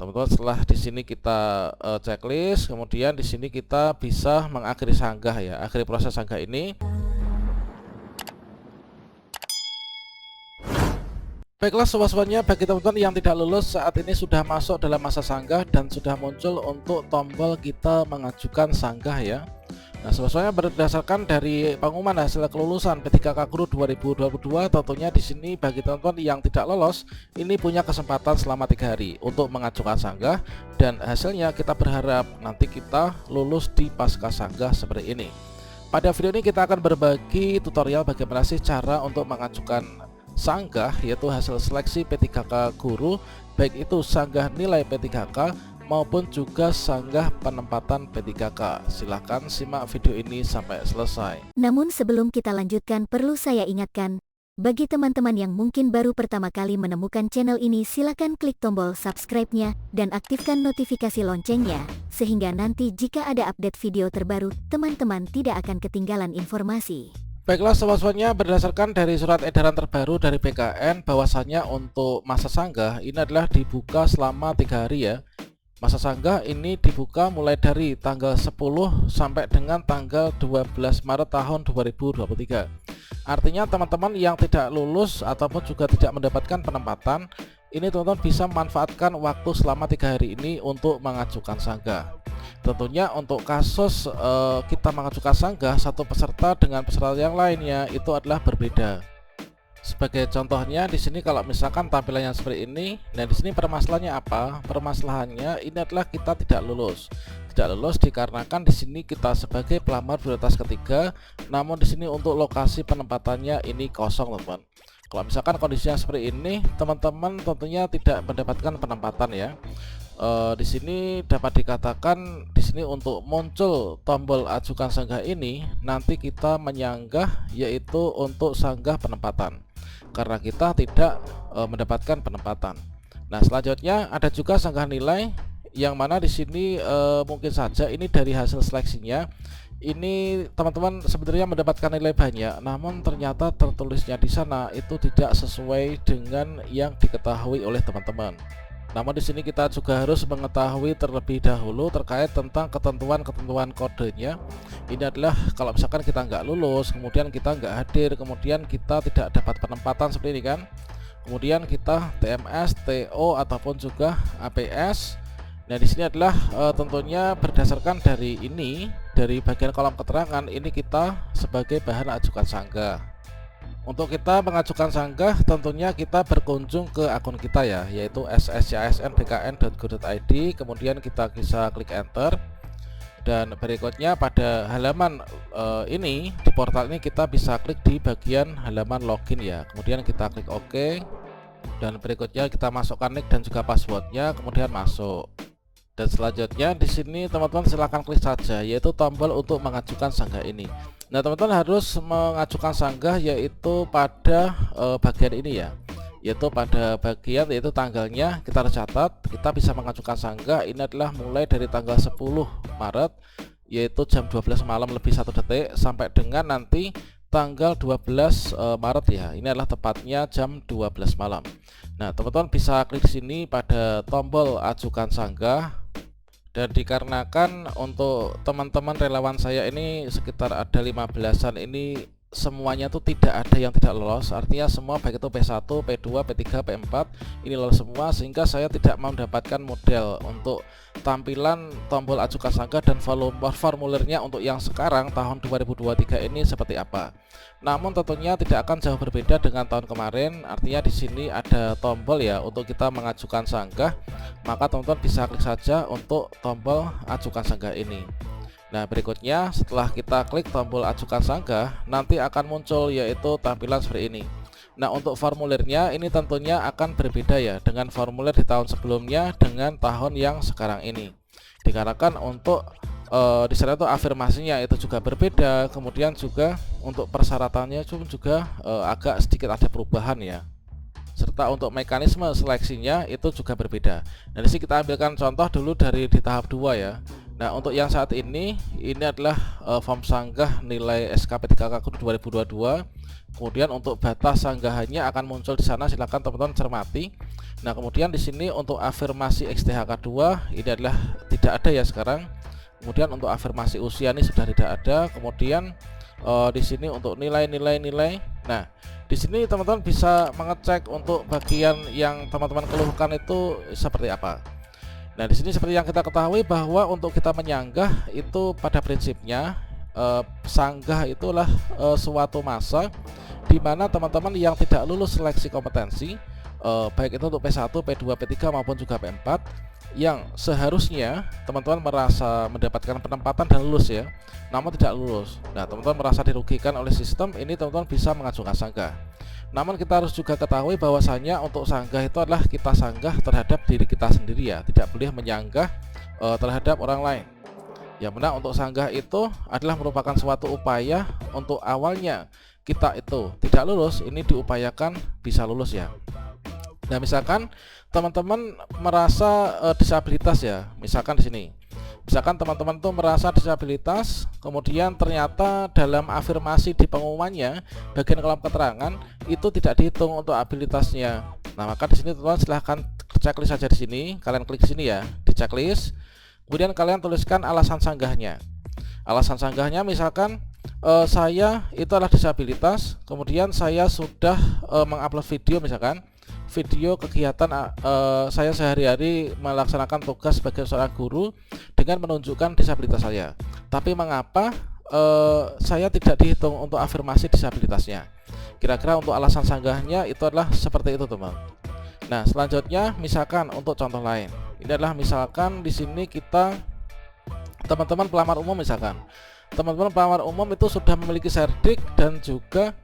teman-teman, setelah di sini kita checklist, kemudian di sini kita bisa mengakhiri sanggah ya, akhiri proses sanggah ini. Baiklah sobat-sobatnya, bagi teman-teman yang tidak lulus saat ini sudah masuk dalam masa sanggah dan sudah muncul untuk tombol kita mengajukan sanggah ya. Nah, sobat-sobatnya, berdasarkan dari pengumuman hasil kelulusan P3K Guru 2022, tentunya di sini bagi teman-teman yang tidak lolos ini punya kesempatan selama 3 hari untuk mengajukan sanggah, dan hasilnya kita berharap nanti kita lulus di pasca sanggah seperti ini. Pada video ini kita akan berbagi tutorial bagaimana sih cara untuk mengajukan sanggah, yaitu hasil seleksi P3K Guru, baik itu sanggah nilai P3K maupun juga sanggah penempatan P3K. Silahkan simak video ini sampai selesai. Namun sebelum kita lanjutkan, perlu saya ingatkan, bagi teman-teman yang mungkin baru pertama kali menemukan channel ini, silakan klik tombol subscribe-nya dan aktifkan notifikasi loncengnya, sehingga nanti jika ada update video terbaru, teman-teman tidak akan ketinggalan informasi. Baiklah sobat-sobatnya, berdasarkan dari surat edaran terbaru dari BKN bahwasannya untuk masa sanggah ini adalah dibuka selama 3 hari ya. Masa sanggah ini dibuka mulai dari tanggal 10 sampai dengan tanggal 12 Maret tahun 2023. Artinya teman-teman yang tidak lulus ataupun juga tidak mendapatkan penempatan, ini teman-teman bisa memanfaatkan waktu selama 3 hari ini untuk mengajukan sanggah. Tentunya untuk kasus kita mengajukan sanggah satu peserta dengan peserta yang lainnya itu adalah berbeda. Sebagai contohnya di sini kalau misalkan tampilannya seperti ini, nah di sini permasalahannya apa? Permasalahannya ini adalah kita tidak lulus. Tidak lulus dikarenakan di sini kita sebagai pelamar prioritas ketiga, namun di sini untuk lokasi penempatannya ini kosong, teman-teman. Kalau misalkan kondisinya seperti ini, teman-teman tentunya tidak mendapatkan penempatan ya. Di sini dapat dikatakan di sini untuk muncul tombol ajukan sanggah ini nanti kita menyanggah yaitu untuk sanggah penempatan karena kita tidak mendapatkan penempatan. Nah, selanjutnya ada juga sanggah nilai yang mana di sini mungkin saja ini dari hasil seleksinya ini teman-teman sebenarnya mendapatkan nilai banyak, namun ternyata tertulisnya di sana itu tidak sesuai dengan yang diketahui oleh teman-teman. Namun di sini kita juga harus mengetahui terlebih dahulu terkait tentang ketentuan-ketentuan kodenya. Ini adalah kalau misalkan kita nggak lulus, kemudian kita nggak hadir, kemudian kita tidak dapat penempatan seperti ini kan. Kemudian kita TMS, TO ataupun juga APS. Nah di sini adalah tentunya berdasarkan dari ini, dari bagian kolom keterangan ini kita sebagai bahan ajukan sanggah. Untuk kita mengajukan sanggah tentunya kita berkunjung ke akun kita ya, yaitu sscsnbkn.go.id, kemudian kita bisa klik enter, dan berikutnya pada halaman ini di portal ini kita bisa klik di bagian halaman login ya, kemudian kita klik OK, dan berikutnya kita masukkan nick dan juga passwordnya, kemudian masuk. Dan selanjutnya di sini teman-teman silahkan klik saja yaitu tombol untuk mengajukan sanggah ini. Nah teman-teman harus mengajukan sanggah yaitu pada bagian ini ya, yaitu pada bagian yaitu tanggalnya kita harus catat. Kita bisa mengajukan sanggah ini adalah mulai dari tanggal 10 Maret yaitu jam 12 malam lebih 1 detik sampai dengan nanti tanggal 12 Maret ya, ini adalah tepatnya jam 12 malam. Nah teman-teman bisa klik sini pada tombol ajukan sanggah. Dan dikarenakan untuk teman-teman relawan saya ini sekitar ada 15-an ini semuanya tuh tidak ada yang tidak lolos, artinya semua baik itu P1, P2, P3, P4 ini lolos semua, sehingga saya tidak mendapatkan model untuk tampilan tombol ajukan sanggah dan formulirnya untuk yang sekarang tahun 2023 ini seperti apa. Namun tentunya tidak akan jauh berbeda dengan tahun kemarin, artinya di sini ada tombol ya untuk kita mengajukan sanggah, maka teman-teman bisa klik saja untuk tombol ajukan sanggah ini. Nah berikutnya setelah kita klik tombol ajukan sanggah nanti akan muncul yaitu tampilan seperti ini. Nah untuk formulirnya ini tentunya akan berbeda ya dengan formulir di tahun sebelumnya dengan tahun yang sekarang ini, dikarenakan untuk di sana itu afirmasinya itu juga berbeda, kemudian juga untuk persyaratannya juga agak sedikit ada perubahan ya, serta untuk mekanisme seleksinya itu juga berbeda. Dan disini kita ambilkan contoh dulu dari di tahap 2 ya. Nah, untuk yang saat ini adalah form sanggah nilai SKP 3K 2022. Kemudian untuk batas sanggahannya akan muncul di sana, silakan teman-teman cermati. Nah, kemudian di sini untuk afirmasi XTHK2 ini adalah tidak ada ya sekarang. Kemudian untuk afirmasi usia ini sudah tidak ada. Kemudian di sini untuk nilai. Nah, di sini teman-teman bisa mengecek untuk bagian yang teman-teman keluhkan itu seperti apa. Nah, di sini seperti yang kita ketahui bahwa untuk kita menyanggah itu pada prinsipnya sanggah itulah suatu masa di mana teman-teman yang tidak lulus seleksi kompetensi, baik itu untuk P1, P2, P3 maupun juga P4, yang seharusnya teman-teman merasa mendapatkan penempatan dan lulus ya, namun tidak lulus. Nah, teman-teman merasa dirugikan oleh sistem ini, teman-teman bisa mengajukan sanggah. Namun kita harus juga ketahui bahwasanya untuk sanggah itu adalah kita sanggah terhadap diri kita sendiri ya, tidak boleh menyanggah terhadap orang lain. Yang benar untuk sanggah itu adalah merupakan suatu upaya untuk awalnya kita itu tidak lulus, ini diupayakan bisa lulus ya. Nah, misalkan teman-teman merasa disabilitas ya, misalkan di sini. Misalkan teman-teman tuh merasa disabilitas, kemudian ternyata dalam afirmasi di pengumumannya bagian kolom keterangan itu tidak dihitung untuk abilitasnya. Nah, maka di sini teman-teman silahkan checklist saja di sini, kalian klik sini ya, di checklist. Kemudian kalian tuliskan alasan sanggahnya. Alasan sanggahnya misalkan saya itu adalah disabilitas, kemudian saya sudah mengupload video misalkan video kegiatan saya sehari-hari melaksanakan tugas sebagai seorang guru dengan menunjukkan disabilitas saya. Tapi mengapa saya tidak dihitung untuk afirmasi disabilitasnya? Kira-kira untuk alasan sanggahnya itu adalah seperti itu, teman. Nah, selanjutnya misalkan untuk contoh lain. Ini adalah misalkan di sini kita teman-teman pelamar umum misalkan. Teman-teman pelamar umum itu sudah memiliki serdik dan juga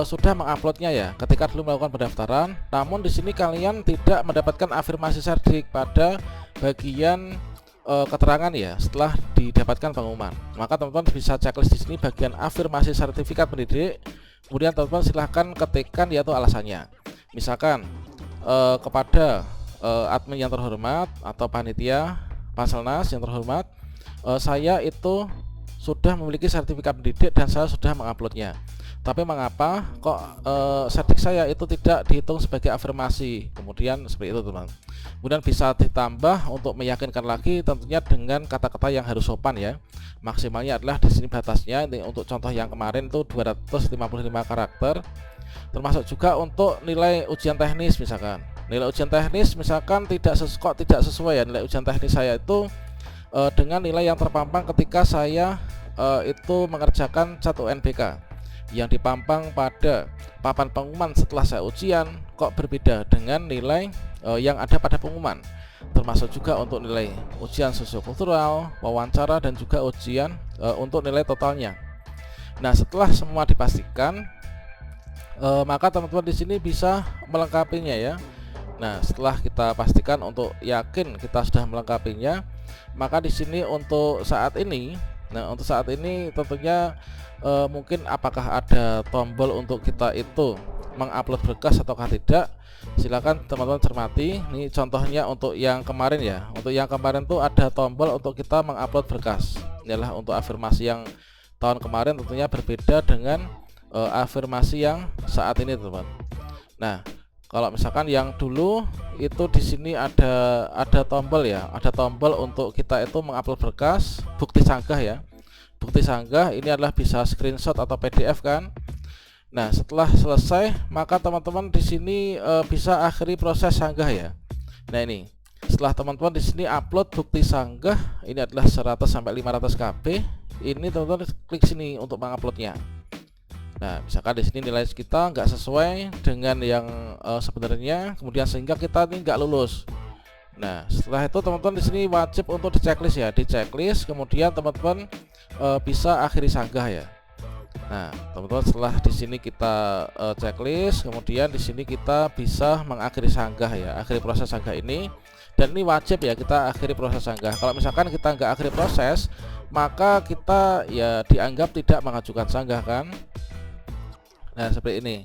sudah menguploadnya ya ketika dulu melakukan pendaftaran, namun di sini kalian tidak mendapatkan afirmasi serdik pada bagian keterangan ya setelah didapatkan pengumuman. Maka teman-teman bisa checklist di sini bagian afirmasi sertifikat pendidik, kemudian teman-teman silahkan ketikkan yaitu alasannya. Misalkan kepada admin yang terhormat atau panitia Panselnas yang terhormat, saya itu sudah memiliki sertifikat pendidik dan saya sudah menguploadnya. Tapi mengapa kok serdik saya itu tidak dihitung sebagai afirmasi? Kemudian seperti itu, teman. Kemudian bisa ditambah untuk meyakinkan lagi, tentunya dengan kata-kata yang harus sopan ya. Maksimalnya adalah di sini batasnya. Ini untuk contoh yang kemarin itu 255 karakter. Termasuk juga untuk nilai ujian teknis misalkan. Nilai ujian teknis misalkan tidak sesuai ya, nilai ujian teknis saya itu dengan nilai yang terpampang ketika saya itu mengerjakan 1 UNBK. Yang dipampang pada papan pengumuman setelah saya ujian kok berbeda dengan nilai yang ada pada pengumuman, termasuk juga untuk nilai ujian sosiokultural, wawancara, dan juga ujian untuk nilai totalnya. Nah, setelah semua dipastikan, maka teman-teman di sini bisa melengkapinya ya. Nah, setelah kita pastikan untuk yakin kita sudah melengkapinya, maka di sini untuk saat ini, tentunya mungkin apakah ada tombol untuk kita itu mengupload berkas ataukah tidak, silakan teman-teman cermati. Ini contohnya untuk yang kemarin ya. Untuk yang kemarin tuh ada tombol untuk kita mengupload berkas. Inilah untuk afirmasi yang tahun kemarin, tentunya berbeda dengan afirmasi yang saat ini, teman. Nah, kalau misalkan yang dulu itu di sini ada tombol ya, ada tombol untuk kita itu mengupload berkas bukti sanggah ya. Bukti sanggah ini adalah bisa screenshot atau PDF kan. Nah, setelah selesai maka teman-teman di sini bisa akhiri proses sanggah ya. Nah, ini setelah teman-teman di sini upload bukti sanggah, ini adalah 100 sampai 500 KB. Ini teman-teman klik sini untuk menguploadnya. Nah, misalkan di sini nilai kita nggak sesuai dengan yang sebenarnya, kemudian sehingga kita ini nggak lulus. Nah, setelah itu teman-teman di sini wajib untuk di checklist ya, di checklist, kemudian teman-teman bisa akhiri sanggah ya. Nah, teman-teman setelah di sini kita checklist, kemudian di sini kita bisa mengakhiri sanggah ya, akhiri proses sanggah ini. Dan ini wajib ya kita akhiri proses sanggah. Kalau misalkan kita nggak akhiri proses, maka kita ya dianggap tidak mengajukan sanggah kan. Nah, seperti ini.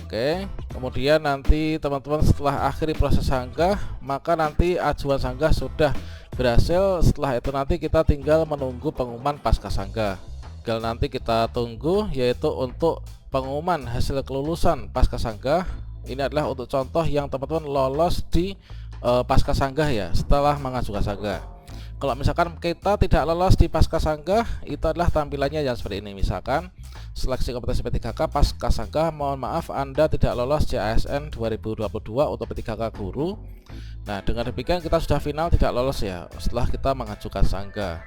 Oke, kemudian nanti teman-teman setelah akhiri proses sanggah, maka nanti ajuan sanggah sudah berhasil. Setelah itu nanti kita tinggal menunggu pengumuman Paskasangga. Tinggal nanti kita tunggu, yaitu untuk pengumuman hasil kelulusan Paskasangga. Ini adalah untuk contoh yang teman-teman lolos di Paskasangga ya, setelah mengajukan sanggah. Kalau misalkan kita tidak lolos di Paskasangga, itu adalah tampilannya yang seperti ini. Misalkan seleksi kompetensi P3K Paskasangga, mohon maaf Anda tidak lolos CASN 2022 untuk P3K guru. Nah, dengan demikian kita sudah final tidak lolos ya, setelah kita mengajukan sanggah.